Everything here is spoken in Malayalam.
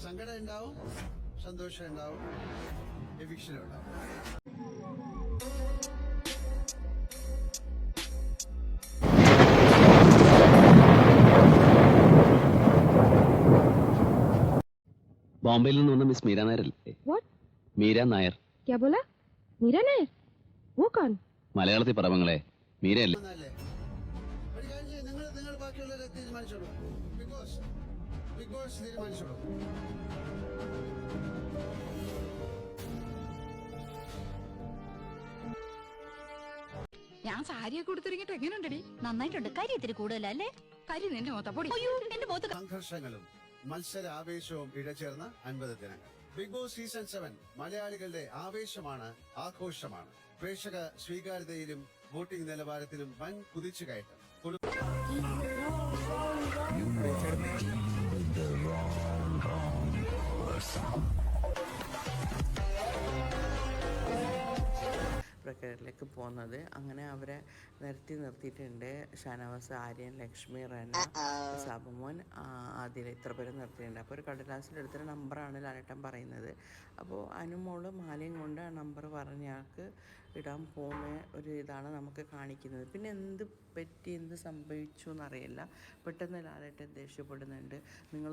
സങ്കടം ഉണ്ടാവും, സന്തോഷം ഉണ്ടാവും, എവിക്ഷൻ ഉണ്ടാവും. ബോംബെയിൽ നിന്ന് വന്ന മിസ് മീര നായർ അല്ലേ? മീര നായർ. മലയാളത്തിൽ പറവങ്ങളെ മീരയല്ലേ? നിങ്ങൾ ബാക്കിയുള്ളവരെ തീരുമാനിച്ചോളൂ. Big boss തീരുമാനിച്ചോളൂ. ഞാൻ സാരിയൊക്കെ കൊടുത്തിരിക്കട്ടെ, എങ്ങനെയുണ്ടടി? നന്നായിട്ടുണ്ട്. കരി ഇത്തിരി കൂടുതലല്ലേ? കരി നിന്റെ മൊത്തപ്പൊടി. എന്റെ മുഖത്ത് സംഘർഷങ്ങളും മത്സര ആവേശവും ഇടചേർന്ന 50 ദിനങ്ങൾ. ബിഗ് ബോസ് സീസൺ 7 മലയാളികളുടെ ആവേശമാണ്, ആഘോഷമാണ്. പ്രേക്ഷക സ്വീകാര്യതയിലും വോട്ടിംഗ് നിലവാരത്തിലും വൻ കുതിച്ചുകയറ്റം. പ്രക്രിയയിലേക്ക് പോകുന്നത്. അങ്ങനെ അവരെ നിർത്തിയിട്ടുണ്ട്. ഷാനവാസ്, ആര്യൻ, ലക്ഷ്മി, റന, സാബുമോൻ, ആദില, ഇത്ര പേര് നിർത്തിയിട്ടുണ്ട്. അപ്പോൾ ഒരു കടലാസിലെടുത്തൊരു നമ്പറാണ് ലാലേട്ടൻ പറയുന്നത്. അപ്പോൾ അനുമോള് മാലയും കൊണ്ട് ആ നമ്പർ പറഞ്ഞയാൾക്ക് ഇടാൻ പോകുന്ന ഒരു ഇതാണ് നമുക്ക് കാണിക്കുന്നത്. പിന്നെ എന്ത് സംഭവിച്ചു എന്നറിയില്ല. പെട്ടെന്ന് ലാലേട്ടൻ ദേഷ്യപ്പെടുന്നുണ്ട്. നിങ്ങൾ